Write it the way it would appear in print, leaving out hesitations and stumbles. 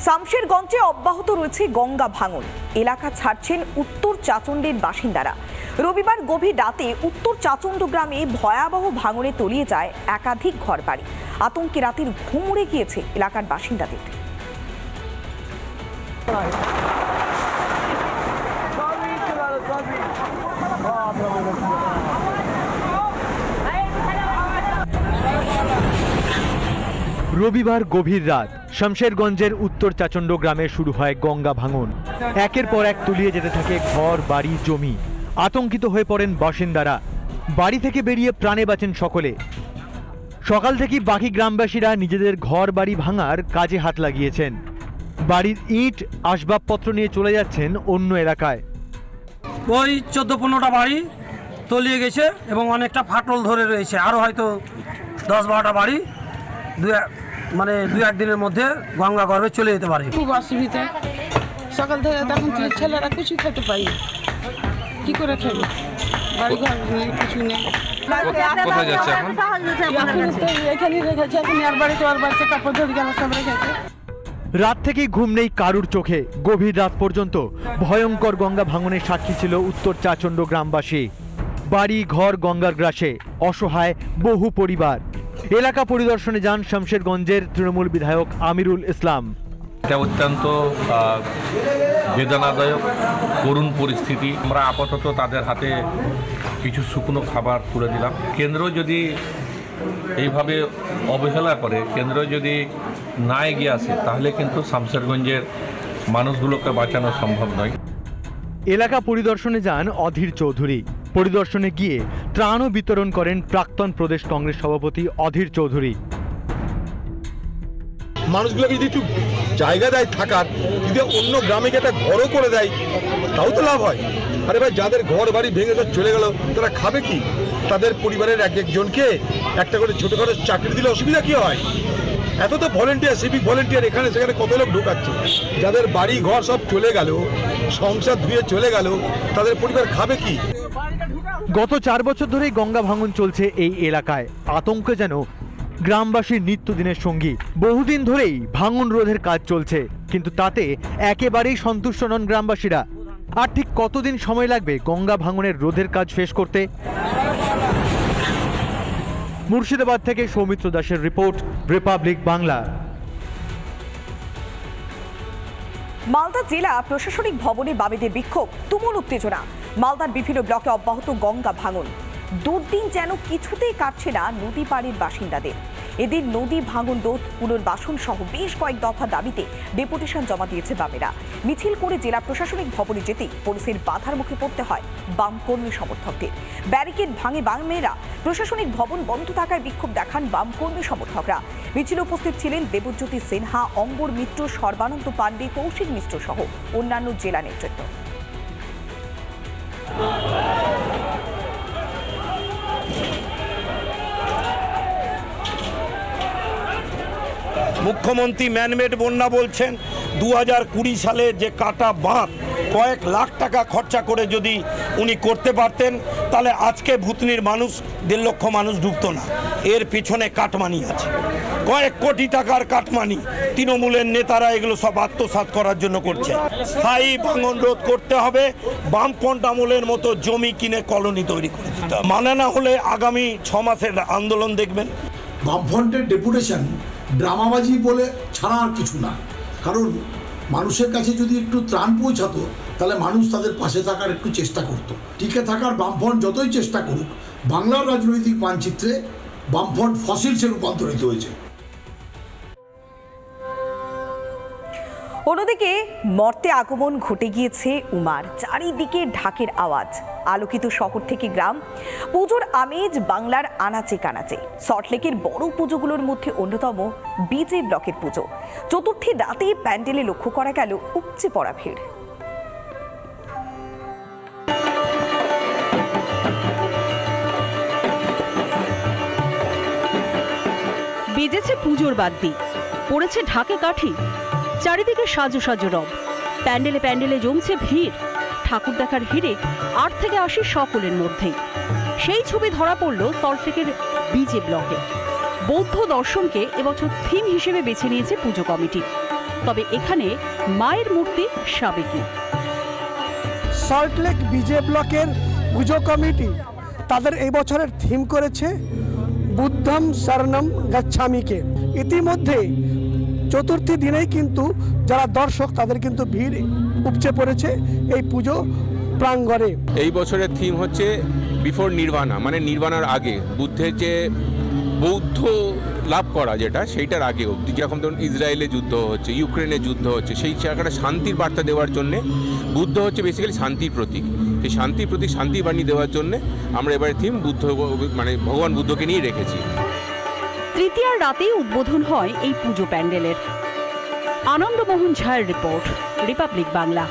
শামশেরগঞ্জে অব্যাহত রয়েছে গঙ্গা ভাঙন। এলাকা ছাড়ছেন উত্তর চাচণ্ডের বাসিন্দারা। রবিবার গভীর রাতে উত্তর চাচণ্ড গ্রামে ভয়াবহ ভাঙনে তলিয়ে যায় একাধিক ঘরবাড়ি। আতঙ্কে রাতের ঘুম উড়ে গিয়েছে এলাকার বাসিন্দাদের। রবিবার গভীর রাত শামশেরগঞ্জের উত্তর চাচণ্ড গ্রামে শুরু হয় গঙ্গা ভাঙন। একের পর এক তলিয়ে যেতে থাকে ঘর, বাড়ি, জমি। আতঙ্কিত হয়ে পড়েন বাসিন্দারা। বাড়ি থেকে বেরিয়ে প্রাণে বাঁচেন সকলে। সকাল থেকেই বাকি গ্রামবাসীরা নিজেদের ঘর বাড়ি ভাঙার কাজে হাত লাগিয়েছেন। বাড়ির ইট আসবাবপত্র নিয়ে চলে যাচ্ছেন অন্য এলাকায়। ওই 14-15টা বাড়ি তলিয়ে গেছে এবং অনেকটা ফাটল ধরে রয়েছে। আরও হয়তো 10-12টা বাড়ি দু-এক দিনের মধ্যে গঙ্গা গর্ভে চলে যেতে পারে। খুব অসুবিধা। সকাল থেকে তখন ছেলেরা কিছু খেতে পাই, কি করে খেলো, বাড়ি ঘর নেই, কিছু নেই। কোথায় যাচ্ছে এখন? এখানে রেখেছে, এখন আর বাড়িতে আর বাড়িতে কাপড় ধরে গেল সব রেখেছে। রাত থেকেই ঘুম নেই কারুর চোখে। গভীর রাত পর্যন্ত ভয়ঙ্কর গঙ্গা ভাঙনের সাক্ষী ছিল উত্তর চাচণ্ড গ্রামবাসী। বাড়ি ঘর গঙ্গার গ্রাসে, অসহায় বহু পরিবার। এলাকা পরিদর্শনে যান শামশেরগঞ্জের তৃণমূল বিধায়ক আমিরুল ইসলাম। এটা অত্যন্ত বেদনাদায়ক করুণ পরিস্থিতি। আমরা আপাতত তাদের হাতে কিছু শুকনো খাবার তুলে দিলাম। কেন্দ্র যদি এইভাবে অবহেলা করে, কেন্দ্র যদি না এগিয়ে আসে, তাহলে কিন্তু শামশেরগঞ্জের মানুষগুলোকে বাঁচানো সম্ভব নয়। এলাকা পরিদর্শনে যান অধীর চৌধুরী। পরিদর্শনে গিয়ে ত্রাণও বিতরণ করেন প্রাক্তন প্রদেশ কংগ্রেস সভাপতি অধীর চৌধুরী। মানুষগুলোকে যদি একটু জায়গা দেয় থাকার, যদি অন্য গ্রামে একটা ঘরও করে দেয়, তাও তো লাভ হয়। আরে ভাই, যাদের ঘর বাড়ি ভেঙে চলে গেল, তারা খাবে কি? তাদের পরিবারের একজনকে একটা করে ছোটখাটো চাকরি দিলে অসুবিধা কি হয়? এত তো ভলেন্টিয়ার, সিভিক ভলেন্টিয়ার এখানে সেখানে কত লোক ঢোকাচ্ছে। যাদের বাড়ি ঘর সব চলে গেল, সংসার ধুয়ে চলে গেল, তাদের পরিবার খাবে কি? গত 4 বছর ধরেই গঙ্গা ভাঙন চলছে এই এলাকায়। আতঙ্ক যেন গ্রামবাসীর নিত্যদিনের সঙ্গী। বহুদিন ধরেই ভাঙন রোধের কাজ চলছে, কিন্তু তাতে একেবারেই সন্তুষ্ট নন গ্রামবাসীরা। আর ঠিক কতদিন সময় লাগবে গঙ্গা ভাঙনের রোধের কাজ শেষ করতে? মুর্শিদাবাদ থেকে সৌমিত্র দাসের রিপোর্ট, রিপাবলিক বাংলা। মালদা জেলা প্রশাসনিক ভবনে বামেদের বিক্ষোভ, তুমুল উত্তেজনা। মালদার বিভিন্ন ব্লকে অব্যাহত গঙ্গা ভাঙন। দুর্দিন যেন কিছুতেই কাটছে না নদী পাড়ের বাসিন্দাদের। এদের নদী ভাঙন রোধ, পুনর্বাসন সহ বেশ কয়েক দফা দাবিতে ডেপুটেশন জমা দিয়েছে বামেরা। মিছিল করে জেলা প্রশাসনিক ভবনে যেতেই পুলিশের বাধার মুখে পড়তে হয় বাম কর্মী সমর্থকদের। ব্যারিকেড ভাঙে বামেরা। প্রশাসনিক ভবন বন্ধ থাকায় বিক্ষোভ দেখান বাম কর্মী সমর্থকরা। মিছিলে উপস্থিত ছিলেন দেবজ্যোতি সিনহা, অম্বর মিত্র, সর্বানন্দ পাণ্ডে, কৌশিক মিশ্র সহ অন্যান্য জেলা নেতৃত্ব। মুখ্যমন্ত্রী ম্যানমেড বন্যা বলছেন। 2020 সালে যে কাটা বাঁধ কয়েক লাখ টাকা খরচা করে যদি উনি করতে পারতেন, তাহলে আজকে ভুতনির মানুষ 1.5 লক্ষ মানুষ ডুবতো না। এর পিছনে কাটমানি আছে, কয়েক কোটি টাকার কাটমানি। তৃণমূলের নেতারা এগুলো সব আত্মসাৎ করার জন্য করছে। স্থায়ী ভাঙন রোধ করতে হবে। বামপন্থ আমলের মতো জমি কিনে কলোনি তৈরি করে দিতে হবে। মানে না হলে আগামী 6 মাসের আন্দোলন দেখবেন। বামফ্রন্টের ডেপুটেশন ড্রামাবাজি বলে ছাড়া আর কিছু না। কারণ মানুষের কাছে যদি একটু ত্রাণ পৌঁছাতো, তাহলে মানুষ তাদের পাশে থাকার একটু চেষ্টা করত। টিকে থাকার বামফ্রন্ট যতই চেষ্টা করুক, বাংলার রাজনৈতিক মানচিত্রে বামফ্রন্ট ফসিলসে রূপান্তরিত হয়েছে। অন্যদিকে মর্তে আগমন ঘটে গিয়েছে উমার। চারিদিকে ঢাকের আওয়াজ, আলোকিত শহর থেকে গ্রাম। পুজোর আমেজ বাংলার আনাচে কানাচে। সল্টলেকের বড় পুজোগুলোর মধ্যে অন্যতম বিজে ব্লকের পুজো। চতুর্থী রাতে প্যান্ডেলে লক্ষ্য করা গেল উপচে পড়া ভিড়। বেজেছে পুজোর বাদ্যি, পড়েছে ঢাকে কাঠি, চারিদিকে সাজো সাজো রব। প্যান্ডেলে প্যান্ডেলে জমছে ভিড়। ঠাকুর দেখার হিড়িক 8 থেকে 80 সকলের মধ্যেই। সেই ছবি ধরা পড়ল সল্টলেকের বিজে ব্লকে। বৌদ্ধ দর্শনকে এবছর থিম হিসেবে বেছে নিয়েছে পুজো কমিটি। তবে এখানে মায়ের মূর্তি সাবেকি। সল্টলেক বিজে ব্লকের পুজো কমিটি তাদের এই বছরের থিম করেছে বুদ্ধম শরণম গচ্ছামিকে। ইতিমধ্যে চতুর্থী দিনেই কিন্তু যারা দর্শক তাদের কিন্তু ভিড় উপচে পড়েছে এই পুজো প্রাঙ্গণে। এই বছরের থিম হচ্ছে বিফোর নির্বাণা, মানে নির্বাণার আগে, বুদ্ধের যে বৌদ্ধ লাভ করা যেটা সেইটার আগে অবধি, যেরকম ধরুন ইসরায়েলে যুদ্ধ হচ্ছে, ইউক্রেনে যুদ্ধ হচ্ছে, সেই জায়গাটা শান্তির বার্তা দেওয়ার জন্যে বুদ্ধ হচ্ছে বেসিক্যালি শান্তির প্রতীক। সেই শান্তির প্রতীক, শান্তি বাণী দেওয়ার জন্যে আমরা এবারে থিম বুদ্ধ, মানে ভগবান বুদ্ধকে নিয়ে রেখেছি। তৃতীয়ার রাতেই উদ্বোধন হয় এই পুজো প্যান্ডেলের। আনন্দমোহন ঝায়ের রিপোর্ট, রিপাবলিক বাংলা।